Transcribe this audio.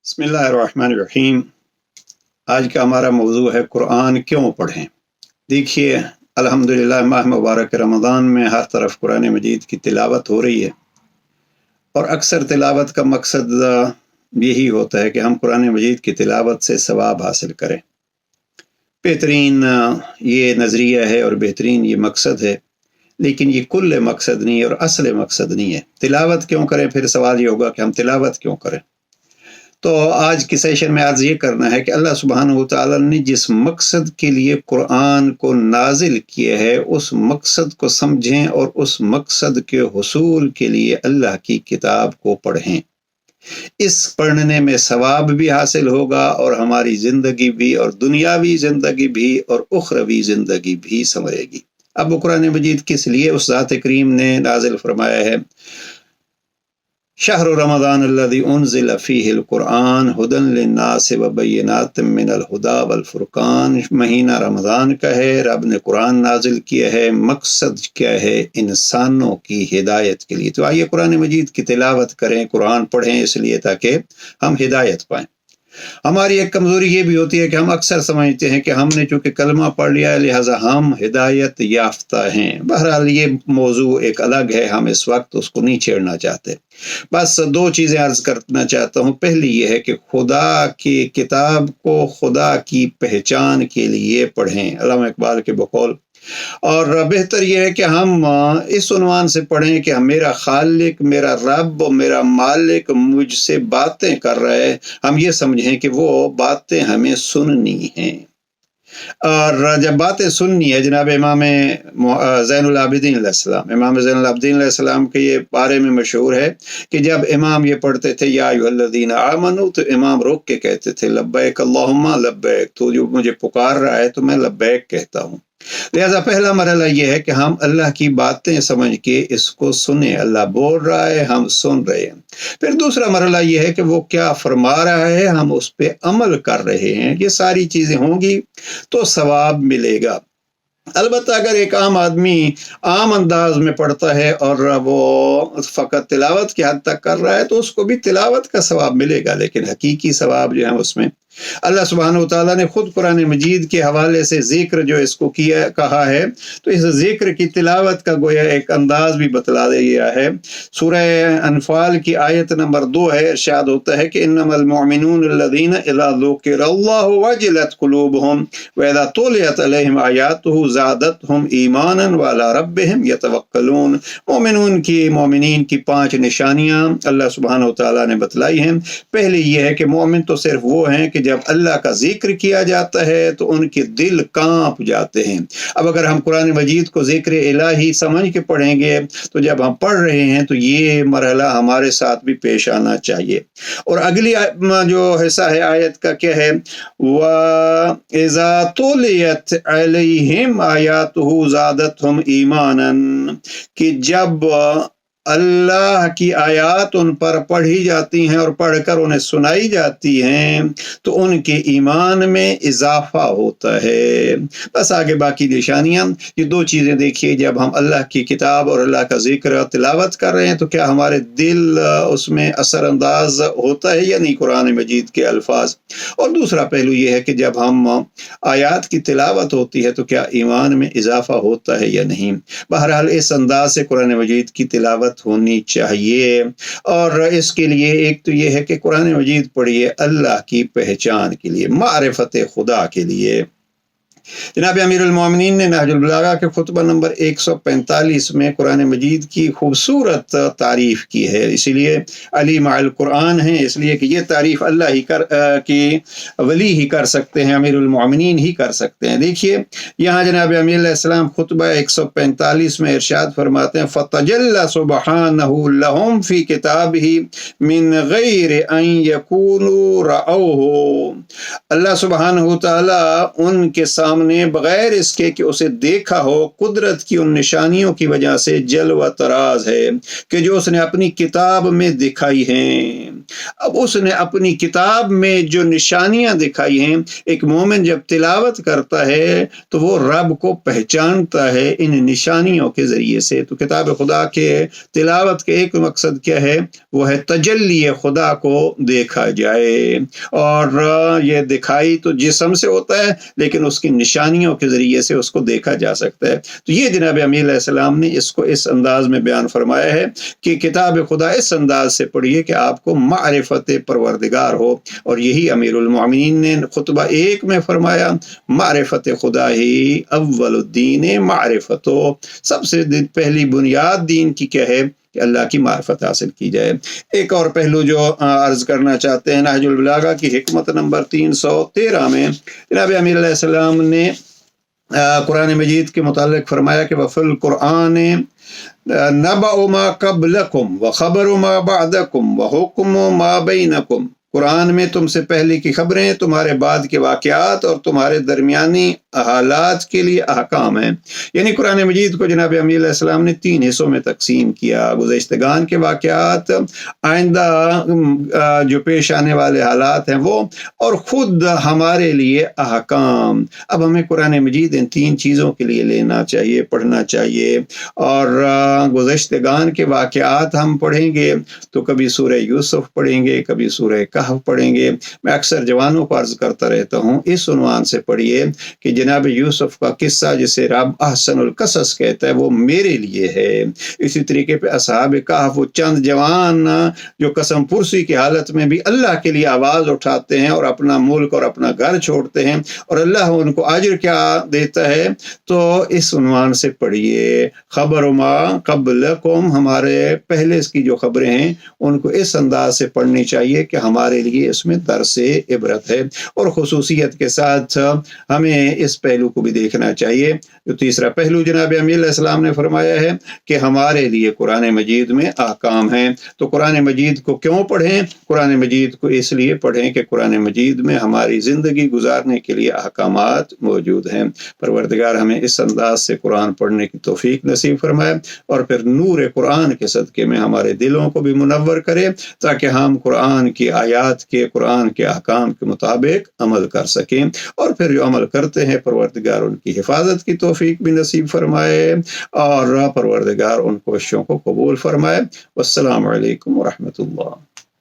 بسم اللہ الرحمن الرحیم۔ آج کا ہمارا موضوع ہے قرآن کیوں پڑھیں۔ دیکھیے، الحمدللہ ماہ مبارک رمضان میں ہر طرف قرآن مجید کی تلاوت ہو رہی ہے، اور اکثر تلاوت کا مقصد یہی ہوتا ہے کہ ہم قرآن مجید کی تلاوت سے ثواب حاصل کریں۔ بہترین یہ نظریہ ہے اور بہترین یہ مقصد ہے، لیکن یہ کل مقصد نہیں ہے اور اصل مقصد نہیں ہے۔ تلاوت کیوں کریں؟ پھر سوال یہ ہوگا کہ ہم تلاوت کیوں کریں۔ تو آج کی سیشن میں عرض یہ کرنا ہے کہ اللہ سبحانہ وتعالی نے جس مقصد کے لیے قرآن کو نازل کیا ہے، اس مقصد کو سمجھیں اور اس مقصد کے حصول کے لیے اللہ کی کتاب کو پڑھیں۔ اس پڑھنے میں ثواب بھی حاصل ہوگا اور ہماری زندگی بھی، اور دنیاوی زندگی بھی اور اخروی زندگی بھی سنورے گی۔ اب وہ قرآن مجید کس لیے اس ذات کریم نے نازل فرمایا ہے؟ شہر رمضان الذی انزل فیہ القرآن ھدی للناس وبینات من الہدی والفرقان۔ مہینہ رمضان کا ہے، رب نے قرآن نازل کیا ہے، مقصد کیا ہے؟ انسانوں کی ہدایت کے لیے۔ تو آئیے قرآن مجید کی تلاوت کریں، قرآن پڑھیں، اس لیے تاکہ ہم ہدایت پائیں۔ ہماری ایک کمزوری یہ بھی ہوتی ہے کہ ہم اکثر سمجھتے ہیں کہ ہم نے چونکہ کلمہ پڑھ لیا ہے لہٰذا ہم ہدایت یافتہ ہیں۔ بہرحال یہ موضوع ایک الگ ہے، ہم اس وقت اس کو نہیں چھیڑنا چاہتے۔ بس دو چیزیں عرض کرنا چاہتا ہوں۔ پہلی یہ ہے کہ خدا کی کتاب کو خدا کی پہچان کے لیے پڑھیں، علامہ اقبال کے بقول، اور بہتر یہ ہے کہ ہم اس عنوان سے پڑھیں کہ میرا خالق، میرا رب، میرا مالک مجھ سے باتیں کر رہا ہے، ہم یہ سمجھیں کہ وہ باتیں ہمیں سننی ہیں۔ اور جب باتیں سننی ہے، جناب امام زین العابدین علیہ السلام، امام زین العابدین علیہ السلام کے یہ بارے میں مشہور ہے کہ جب امام یہ پڑھتے تھے یا ایھا الذین آمنوا، تو امام روک کے کہتے تھے لبیک اللہم لبیک، تو جو مجھے پکار رہا ہے تو میں لبیک کہتا ہوں۔ لہذا پہلا مرحلہ یہ ہے کہ ہم اللہ کی باتیں سمجھ کے اس کو سنیں۔ اللہ بول رہا ہے، ہم سن رہے ہیں۔ پھر دوسرا مرحلہ یہ ہے کہ وہ کیا فرما رہا ہے، ہم اس پہ عمل کر رہے ہیں۔ یہ ساری چیزیں ہوں گی تو ثواب ملے گا۔ البتہ اگر ایک عام آدمی عام انداز میں پڑھتا ہے اور وہ فقط تلاوت کی حد تک کر رہا ہے تو اس کو بھی تلاوت کا ثواب ملے گا، لیکن حقیقی ثواب جو ہے اس میں اللہ سبحانہ وتعالیٰ نے خود قرآن مجید کے حوالے سے ذکر جو اس کو کہا ہے، تو اس ذکر کی تلاوت کا گویا ایک انداز بھی بتلا دیا ہے۔ سورہ انفال کی آیت نمبر 2 ہے، ارشاد ہوتا ہے کہ انما المؤمنون الذین اذا ذکر اللہ وجلت قلوبہم واذا تلیت علیہم آیاتہ زادتہم ایمانا وعلی ربہم یتوکلون۔ مومنین کی 5 نشانیاں اللہ سبحانہ وتعالیٰ نے بتلائی ہیں۔ پہلی یہ ہے کہ مومن تو صرف وہ ہیں کہ جب اللہ کا ذکر کیا جاتا ہے تو ان کے دل کانپ جاتے ہیں۔ اب اگر ہم قرآن مجید کو ذکر الہی سمجھ کے پڑھیں گے تو جب ہم پڑھ رہے ہیں تو یہ مرحلہ ہمارے ساتھ بھی پیش آنا چاہیے۔ اور اگلی جو حصہ ہے آیت کا کیا ہے؟ وَإِذَا تُلِيَتْ عَلَيْهِمْ آيَاتُهُ زَادَتْهُمْ ایمانا، کہ جب اللہ کی آیات ان پر پڑھی جاتی ہیں اور پڑھ کر انہیں سنائی جاتی ہیں تو ان کے ایمان میں اضافہ ہوتا ہے۔ بس آگے باقی نشانیاں، یہ 2 چیزیں دیکھیے، جب ہم اللہ کی کتاب اور اللہ کا ذکر اور تلاوت کر رہے ہیں تو کیا ہمارے دل اس میں اثر انداز ہوتا ہے یا نہیں قرآن مجید کے الفاظ، اور دوسرا پہلو یہ ہے کہ جب ہم آیات کی تلاوت ہوتی ہے تو کیا ایمان میں اضافہ ہوتا ہے یا نہیں۔ بہرحال اس انداز سے قرآن مجید کی تلاوت ہونی چاہیے، اور اس کے لیے ایک تو یہ ہے کہ قرآن مجید پڑھیے اللہ کی پہچان کے لیے، معرفت خدا کے لیے۔ جناب امیر المومنین نے نہج البلاغہ کے خطبہ نمبر 145 میں قرآن مجید کی خوبصورت تعریف کی ہے، اسی لیے علی مع القرآن ہیں، اس لیے کہ یہ تعریف اللہ ہی کی ولی ہی کر سکتے ہیں، امیر المومنین ہی کر سکتے ہیں۔ دیکھیے یہاں جناب امیر علیہ السلام خطبہ 145 میں ارشاد فرماتے ہیں فَتَجَلَّ سُبْحَانَهُ لَهُمْ فِي كِتَابِهِ مِنْ غَيْرِ أَنْ يَكُونُوا رَأَوْهُ۔ اللہ سبحانہ وتعالیٰ ان کے سامنے سامنے بغیر اس کے کہ اسے دیکھا ہو قدرت کی ان نشانیوں کی وجہ سے جلوہ طراز ہے کہ جو اس نے اپنی کتاب میں دکھائی ہیں۔ اب اس نے اپنی کتاب میں جو نشانیاں دکھائی ہیں، ایک مومن جب تلاوت کرتا ہے تو وہ رب کو پہچانتا ہے ان نشانیوں کے ذریعے سے۔ تو کتاب خدا کے تلاوت کے ایک مقصد کیا ہے؟ وہ ہے تجلی خدا کو دیکھا جائے، اور یہ دکھائی تو جسم سے ہوتا ہے لیکن اس کی نشانیوں کے ذریعے سے اس کو دیکھا جا سکتا ہے۔ تو یہ جناب امیر علیہ السلام نے اس کو اس انداز میں بیان فرمایا ہے کہ کتاب خدا اس انداز سے پڑھیے کہ آپ کو معرفت پروردگار ہو، اور یہی امیر المؤمنین نے خطبہ 1 میں فرمایا، معرفت خدا ہی اول الدین معرفت ہو، سب سے پہلی بنیاد دین کی کیا ہے کہ اللہ کی معرفت حاصل کی جائے۔ ایک اور پہلو جو عرض کرنا چاہتے ہیں، نہج البلاغہ کی حکمت نمبر 313 میں جناب امیر علیہ السلام نے قرآن مجید کے متعلق فرمایا کہ وَفِي الْقُرْآنِ نَبَأُ مَا قَبْلَكُمْ وَخَبَرُ مَا بَعْدَكُمْ وَحُكْمُ مَا بَيْنَكُمْ، قرآن میں تم سے پہلے کی خبریں، تمہارے بعد کے واقعات اور تمہارے درمیانی حالات کے لیے احکام ہیں۔ یعنی قرآن مجید کو جناب امیر علیہ السلام نے 3 حصوں میں تقسیم کیا، گزشتگان کے واقعات، آئندہ جو پیش آنے والے حالات ہیں وہ، اور خود ہمارے لیے احکام۔ اب ہمیں قرآن مجید ان 3 چیزوں کے لیے لینا چاہیے، پڑھنا چاہیے، اور گزشتگان کے واقعات ہم پڑھیں گے تو کبھی سورہ یوسف پڑھیں گے، کبھی سورہ کہف پڑھیں گے۔ میں اکثر جوانوں کو عرض کرتا رہتا ہوں، اس عنوان سے پڑھیے کہ جناب یوسف کا قصہ جسے رب احسن القصص کہتا ہے وہ میرے لیے ہے۔ اسی طریقے پہ اصحاب کہف، وہ چند جوان جو قسم پرسی کی حالت میں بھی اللہ کے لیے آواز اٹھاتے ہیں اور اپنا ملک اور اپنا گھر چھوڑتے ہیں، اور اللہ ان کو اجر کیا دیتا ہے، تو اس عنوان سے پڑھیے۔ خبر ما قبلکم، ہمارے پہلے اس کی جو خبریں ہیں ان کو اس انداز سے پڑھنی چاہیے کہ ہمارے لیے اس میں درس عبرت ہے، اور خصوصیت کے ساتھ ہمیں اس پہلو کو بھی دیکھنا چاہیے۔ جو تیسرا پہلو جناب امیر علیہ السلام نے فرمایا ہے کہ ہمارے لیے قرآن مجید میں احکام ہیں۔ تو قرآن مجید کو کیوں پڑھیں؟ قرآن مجید کو اس لیے پڑھیں کہ قرآن مجید میں ہماری زندگی گزارنے کے لیے احکامات موجود ہیں۔ پروردگار ہمیں اس انداز سے قرآن پڑھنے کی توفیق نصیب فرمائے، اور پھر نور قرآن کے صدقے میں ہمارے دلوں کو بھی منور کرے، تاکہ ہم قرآن کی آیات کے، قرآن کے احکام کے مطابق عمل کر سکیں، اور پھر جو عمل کرتے ہیں پروردگار ان کی حفاظت کی توفیق بھی نصیب فرمائے، اور پروردگار ان کوششوں کو قبول فرمائے۔ والسلام علیکم ورحمۃ اللہ۔